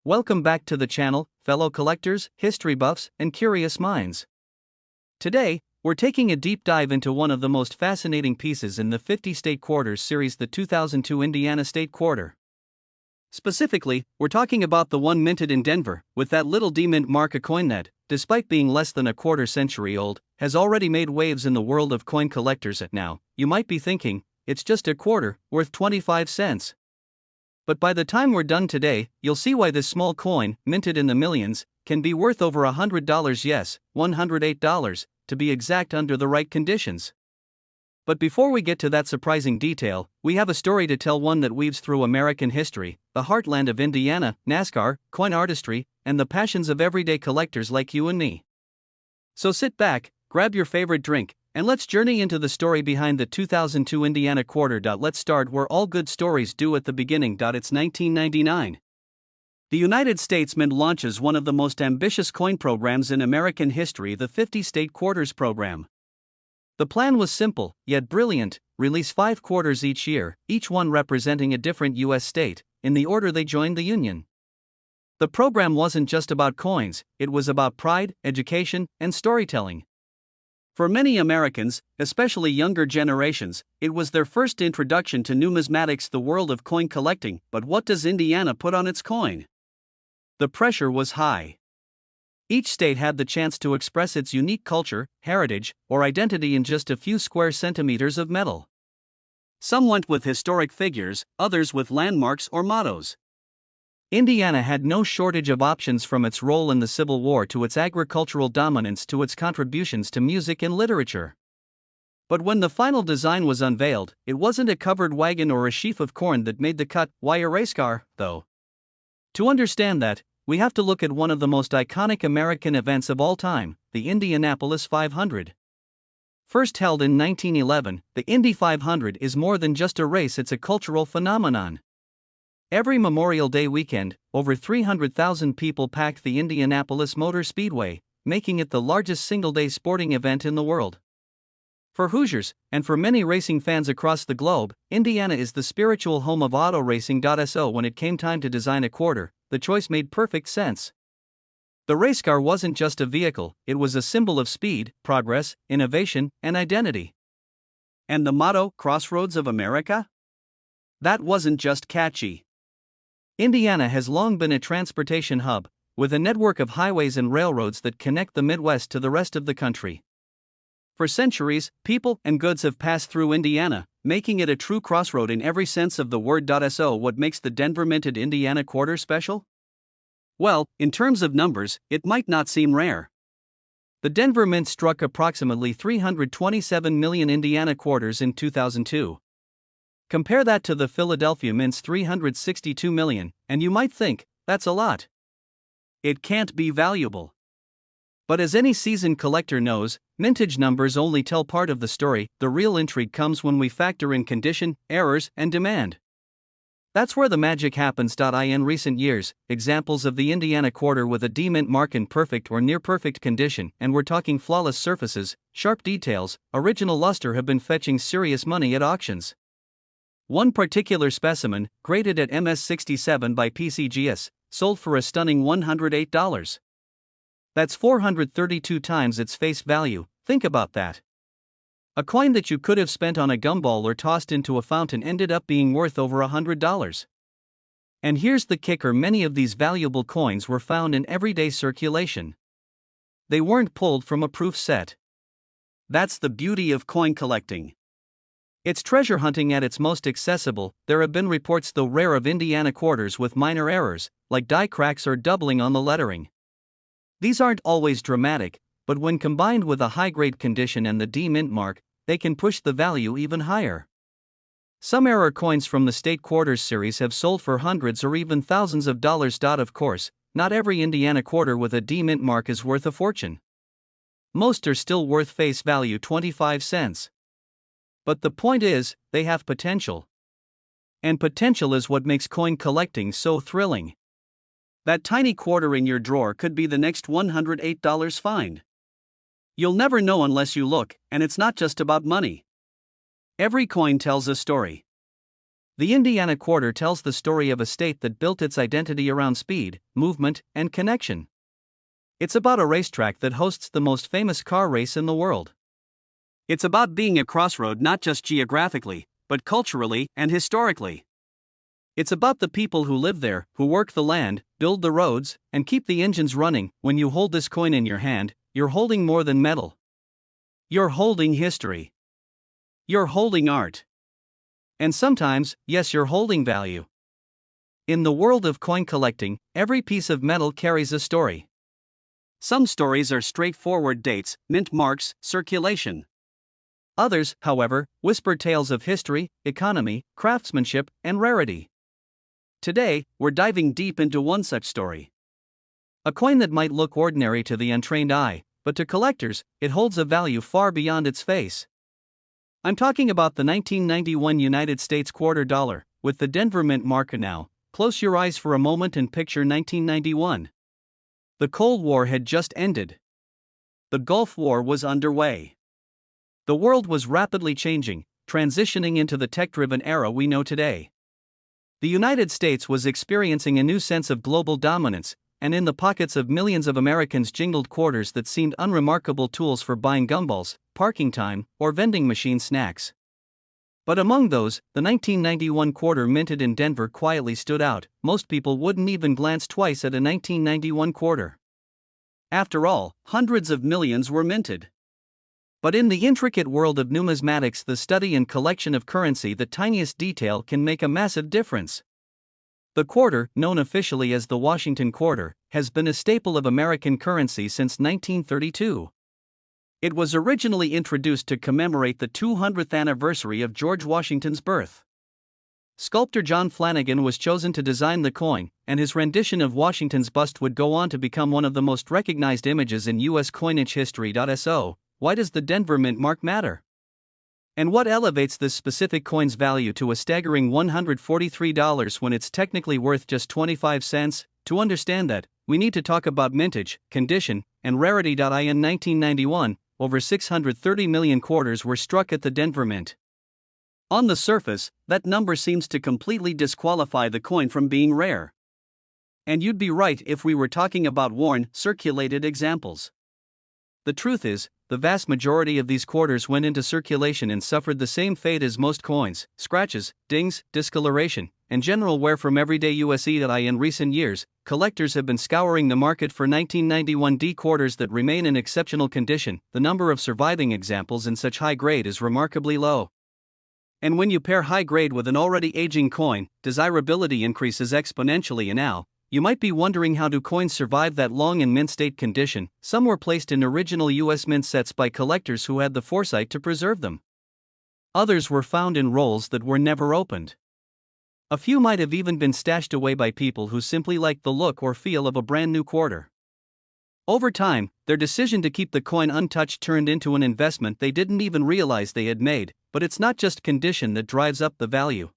Welcome back to the channel, fellow collectors, history buffs, and curious minds. Today, we're taking a deep dive into one of the most fascinating pieces in the 50 State Quarters series, the 2002 Indiana State Quarter. Specifically, we're talking about the one minted in Denver, with that little D-mint mark, a coin that, despite being less than a quarter century old, has already made waves in the world of coin collectors. Now, you might be thinking, it's just a quarter, worth 25 cents. But by the time we're done today, you'll see why this small coin, minted in the millions, can be worth over $100, yes, $108, to be exact, under the right conditions. But before we get to that surprising detail, we have a story to tell, one that weaves through American history, the heartland of Indiana, NASCAR, coin artistry, and the passions of everyday collectors like you and me. So sit back, grab your favorite drink, and let's journey into the story behind the 2002 Indiana quarter. Let's start where all good stories do, at the beginning. It's 1999. The United States Mint launches one of the most ambitious coin programs in American history, the 50 State Quarters program. The plan was simple, yet brilliant: release 5 quarters each year, each one representing a different U.S. state, in the order they joined the Union. The program wasn't just about coins, it was about pride, education, and storytelling. For many Americans, especially younger generations, it was their first introduction to numismatics, the world of coin collecting. But what does Indiana put on its coin? The pressure was high. Each state had the chance to express its unique culture, heritage, or identity in just a few square centimeters of metal. Some went with historic figures, others with landmarks or mottos. Indiana had no shortage of options, from its role in the Civil War to its agricultural dominance to its contributions to music and literature. But when the final design was unveiled, it wasn't a covered wagon or a sheaf of corn that made the cut. Why a race car, though? To understand that, we have to look at one of the most iconic American events of all time, the Indianapolis 500. First held in 1911, the Indy 500 is more than just a race, it's a cultural phenomenon. Every Memorial Day weekend, over 300,000 people pack the Indianapolis Motor Speedway, making it the largest single-day sporting event in the world. For Hoosiers, and for many racing fans across the globe, Indiana is the spiritual home of auto racing. So when it came time to design a quarter, the choice made perfect sense. The race car wasn't just a vehicle, it was a symbol of speed, progress, innovation, and identity. And the motto, Crossroads of America? That wasn't just catchy. Indiana has long been a transportation hub, with a network of highways and railroads that connect the Midwest to the rest of the country. For centuries, people and goods have passed through Indiana, making it a true crossroad in every sense of the word. So what makes the Denver minted Indiana quarter special? Well, in terms of numbers, it might not seem rare. The Denver Mint struck approximately 327 million Indiana quarters in 2002. Compare that to the Philadelphia Mint's 362 million, and you might think, that's a lot. It can't be valuable. But as any seasoned collector knows, mintage numbers only tell part of the story. The real intrigue comes when we factor in condition, errors, and demand. That's where the magic happens. In recent years, examples of the Indiana quarter with a D-mint mark in perfect or near-perfect condition, and we're talking flawless surfaces, sharp details, original luster, have been fetching serious money at auctions. One particular specimen, graded at MS67 by PCGS, sold for a stunning $108. That's 432 times its face value. Think about that. A coin that you could have spent on a gumball or tossed into a fountain ended up being worth over $100. And here's the kicker: many of these valuable coins were found in everyday circulation. They weren't pulled from a proof set. That's the beauty of coin collecting. It's treasure hunting at its most accessible. There have been reports, though rare, of Indiana quarters with minor errors, like die cracks or doubling on the lettering. These aren't always dramatic, but when combined with a high-grade condition and the D-mint mark, they can push the value even higher. Some error coins from the State Quarters series have sold for hundreds or even thousands of dollars. Of course, not every Indiana quarter with a D-mint mark is worth a fortune. Most are still worth face value 25 cents. But the point is, they have potential. And potential is what makes coin collecting so thrilling. That tiny quarter in your drawer could be the next $108 find. You'll never know unless you look, and it's not just about money. Every coin tells a story. The Indiana quarter tells the story of a state that built its identity around speed, movement, and connection. It's about a racetrack that hosts the most famous car race in the world. It's about being a crossroad not just geographically, but culturally and historically. It's about the people who live there, who work the land, build the roads, and keep the engines running. When you hold this coin in your hand, you're holding more than metal. You're holding history. You're holding art. And sometimes, yes, you're holding value. In the world of coin collecting, every piece of metal carries a story. Some stories are straightforward dates, mint marks, circulation. Others, however, whisper tales of history, economy, craftsmanship, and rarity. Today, we're diving deep into one such story. A coin that might look ordinary to the untrained eye, but to collectors, it holds a value far beyond its face. I'm talking about the 1991 United States quarter dollar, with the Denver Mint marker now. Close your eyes for a moment and picture 1991. The Cold War had just ended. The Gulf War was underway. The world was rapidly changing, transitioning into the tech-driven era we know today. The United States was experiencing a new sense of global dominance, and in the pockets of millions of Americans jingled quarters that seemed unremarkable tools for buying gumballs, parking time, or vending machine snacks. But among those, the 1991 quarter minted in Denver quietly stood out. Most people wouldn't even glance twice at a 1991 quarter. After all, hundreds of millions were minted. But in the intricate world of numismatics, the study and collection of currency, the tiniest detail can make a massive difference. The quarter, known officially as the Washington quarter, has been a staple of American currency since 1932. It was originally introduced to commemorate the 200th anniversary of George Washington's birth. Sculptor John Flanagan was chosen to design the coin, and his rendition of Washington's bust would go on to become one of the most recognized images in U.S. coinage history. So, why does the Denver Mint mark matter? And what elevates this specific coin's value to a staggering $143 when it's technically worth just 25 cents? To understand that, we need to talk about mintage, condition, and rarity. In 1991, over 630 million quarters were struck at the Denver Mint. On the surface, that number seems to completely disqualify the coin from being rare. And you'd be right if we were talking about worn, circulated examples. The truth is, the vast majority of these quarters went into circulation and suffered the same fate as most coins: scratches, dings, discoloration, and general wear from everyday USE. In recent years, collectors have been scouring the market for 1991 D quarters that remain in exceptional condition. The number of surviving examples in such high grade is remarkably low. And when you pair high grade with an already aging coin, desirability increases exponentially. And now, you might be wondering, how do coins survive that long in mint state condition? Some were placed in original U.S. mint sets by collectors who had the foresight to preserve them. Others were found in rolls that were never opened. A few might have even been stashed away by people who simply liked the look or feel of a brand new quarter. Over time, their decision to keep the coin untouched turned into an investment they didn't even realize they had made. But it's not just condition that drives up the value.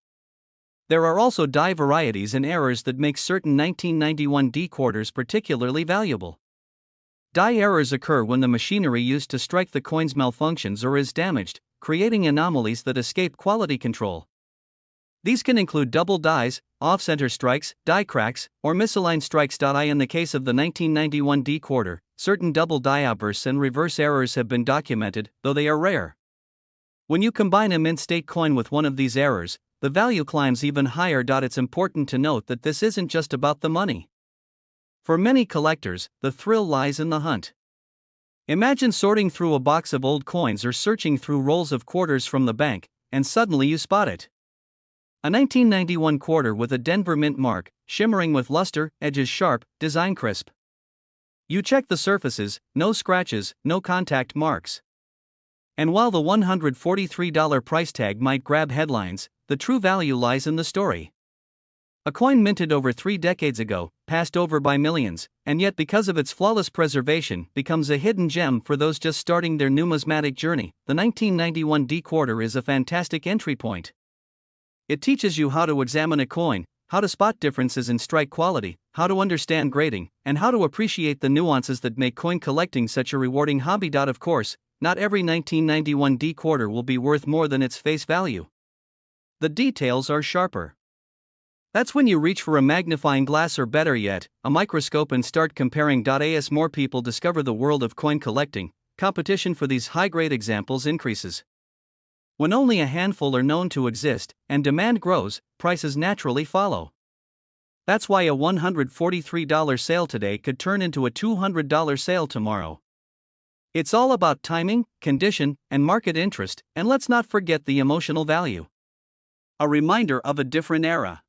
There are also die varieties and errors that make certain 1991 D quarters particularly valuable. Die errors occur when the machinery used to strike the coins malfunctions or is damaged, creating anomalies that escape quality control. These can include double dies, off-center strikes, die cracks, or misaligned strikes. In the case of the 1991 D quarter, certain double die outbursts and reverse errors have been documented, though they are rare. When you combine a mint state coin with one of these errors, the value climbs even higher. It's important to note that this isn't just about the money. For many collectors, the thrill lies in the hunt. Imagine sorting through a box of old coins or searching through rolls of quarters from the bank, and suddenly you spot it. A 1991 quarter with a Denver Mint mark, shimmering with luster, edges sharp, design crisp. You check the surfaces, no scratches, no contact marks. And while the $143 price tag might grab headlines, the true value lies in the story. A coin minted over 3 decades ago, passed over by millions, and yet because of its flawless preservation, becomes a hidden gem for those just starting their numismatic journey. The 1991 D quarter is a fantastic entry point. It teaches you how to examine a coin, how to spot differences in strike quality, how to understand grading, and how to appreciate the nuances that make coin collecting such a rewarding hobby. Of course, not every 1991 D quarter will be worth more than its face value. the details are sharper. That's when you reach for a magnifying glass or better yet, a microscope and start comparing. As more people discover the world of coin collecting, competition for these high-grade examples increases. When only a handful are known to exist, and demand grows, prices naturally follow. That's why a $143 sale today could turn into a $200 sale tomorrow. It's all about timing, condition, and market interest, and let's not forget the emotional value. A reminder of a different era.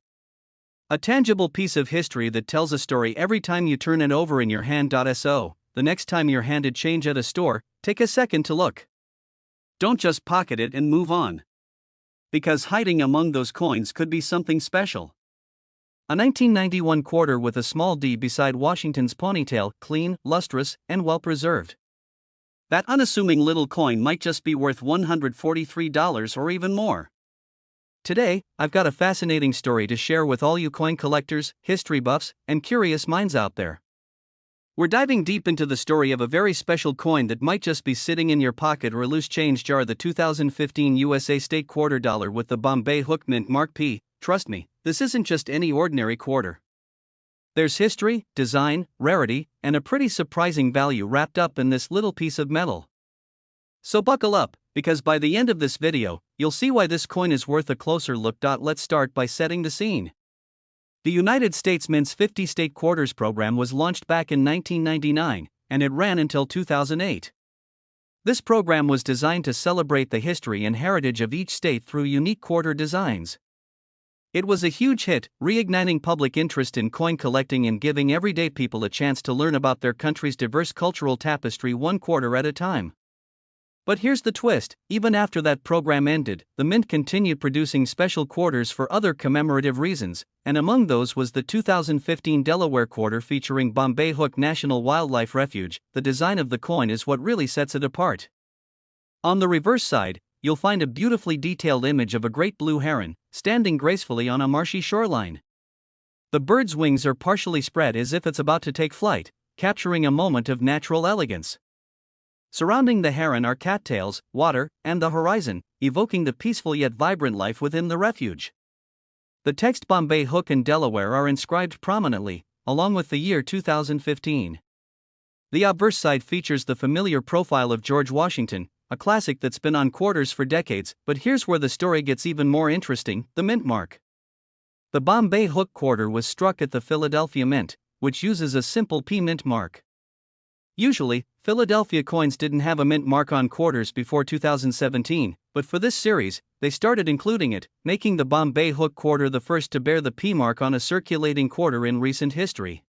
A tangible piece of history that tells a story every time you turn it over in your hand. So, the next time you're handed change at a store, take a second to look. Don't just pocket it and move on. Because hiding among those coins could be something special. A 1991 quarter with a small D beside Washington's ponytail, clean, lustrous, and well preserved. That unassuming little coin might just be worth $143 or even more. Today, I've got a fascinating story to share with all you coin collectors, history buffs, and curious minds out there. We're diving deep into the story of a very special coin that might just be sitting in your pocket or a loose change jar, the 2015 USA State Quarter Dollar with the Bombay Hook Mint Mark P. Trust me, this isn't just any ordinary quarter. There's history, design, rarity, and a pretty surprising value wrapped up in this little piece of metal. So buckle up, because by the end of this video, you'll see why this coin is worth a closer look. Let's start by setting the scene. The United States Mint's 50 State Quarters program was launched back in 1999, and it ran until 2008. This program was designed to celebrate the history and heritage of each state through unique quarter designs. It was a huge hit, reigniting public interest in coin collecting and giving everyday people a chance to learn about their country's diverse cultural tapestry one quarter at a time. But here's the twist: even after that program ended, the Mint continued producing special quarters for other commemorative reasons, and among those was the 2015 Delaware quarter featuring Bombay Hook National Wildlife Refuge. The design of the coin is what really sets it apart. On the reverse side, you'll find a beautifully detailed image of a great blue heron, standing gracefully on a marshy shoreline. The bird's wings are partially spread as if it's about to take flight, capturing a moment of natural elegance. Surrounding the heron are cattails, water, and the horizon, evoking the peaceful yet vibrant life within the refuge. The text Bombay Hook and Delaware are inscribed prominently, along with the year 2015. The obverse side features the familiar profile of George Washington, a classic that's been on quarters for decades, but here's where the story gets even more interesting: the mint mark. The Bombay Hook quarter was struck at the Philadelphia Mint, which uses a simple P mint mark. Usually, Philadelphia coins didn't have a mint mark on quarters before 2017, but for this series, they started including it, making the Bombay Hook quarter the first to bear the P mark on a circulating quarter in recent history.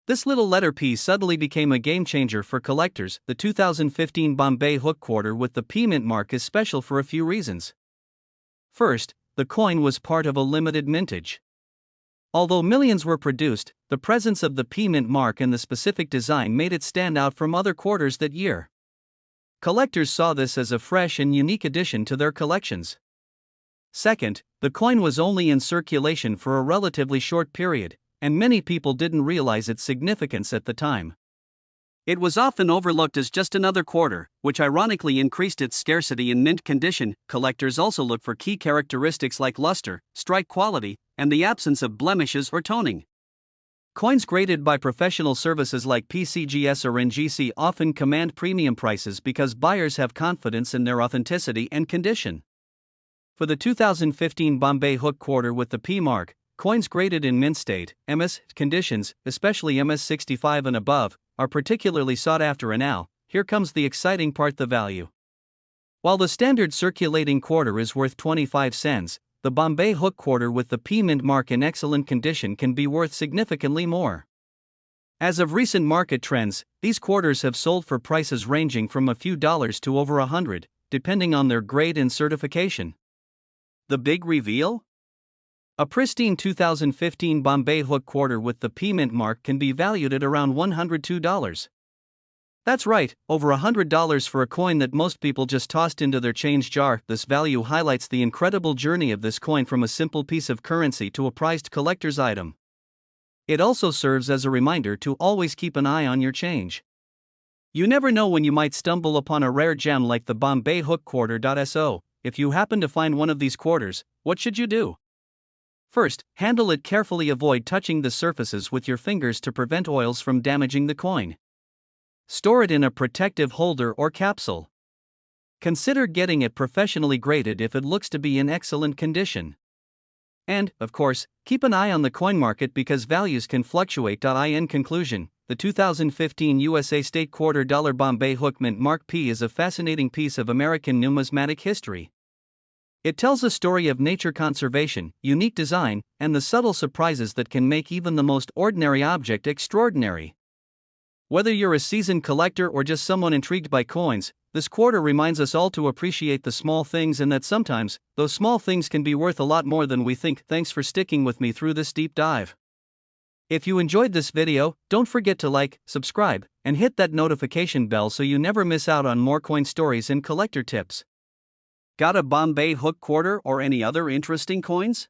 This little letter P suddenly became a game changer for collectors. The 2015 Bombay Hook quarter with the P mint mark is special for a few reasons. First, the coin was part of a limited mintage. Although millions were produced, the presence of the P mint mark and the specific design made it stand out from other quarters that year. Collectors saw this as a fresh and unique addition to their collections. Second, the coin was only in circulation for a relatively short period, and many people didn't realize its significance at the time. It was often overlooked as just another quarter, which ironically increased its scarcity in mint condition. Collectors also look for key characteristics like luster, strike quality, and the absence of blemishes or toning. Coins graded by professional services like PCGS or NGC often command premium prices because buyers have confidence in their authenticity and condition. For the 2015 Bombay Hook quarter with the P mark, coins graded in mint state, MS conditions, especially MS 65 and above, are particularly sought after. And now, here comes the exciting part: the value. While the standard circulating quarter is worth 25 cents, the Bombay Hook quarter with the P mint mark in excellent condition can be worth significantly more. As of recent market trends, these quarters have sold for prices ranging from a few dollars to over $100, depending on their grade and certification. The big reveal? A pristine 2015 Bombay Hook quarter with the P mint mark can be valued at around $102. That's right, over $100 for a coin that most people just tossed into their change jar. This value highlights the incredible journey of this coin from a simple piece of currency to a prized collector's item. It also serves as a reminder to always keep an eye on your change. You never know when you might stumble upon a rare gem like the Bombay Hook quarter. So, if you happen to find one of these quarters, what should you do? First, handle it carefully. Avoid touching the surfaces with your fingers to prevent oils from damaging the coin. Store it in a protective holder or capsule. Consider getting it professionally graded if it looks to be in excellent condition. And, of course, keep an eye on the coin market because values can fluctuate. In conclusion, the 2015 USA State Quarter Dollar Bombay Hook Mint Mark P is a fascinating piece of American numismatic history. It tells a story of nature conservation, unique design, and the subtle surprises that can make even the most ordinary object extraordinary. Whether you're a seasoned collector or just someone intrigued by coins, this quarter reminds us all to appreciate the small things and that sometimes, those small things can be worth a lot more than we think. Thanks for sticking with me through this deep dive. If you enjoyed this video, don't forget to like, subscribe, and hit that notification bell so you never miss out on more coin stories and collector tips. Got a Bombay Hook quarter or any other interesting coins?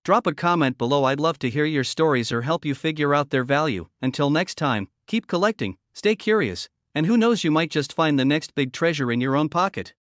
Drop a comment below. I'd love to hear your stories or help you figure out their value. Until next time, keep collecting, stay curious, and who knows, you might just find the next big treasure in your own pocket.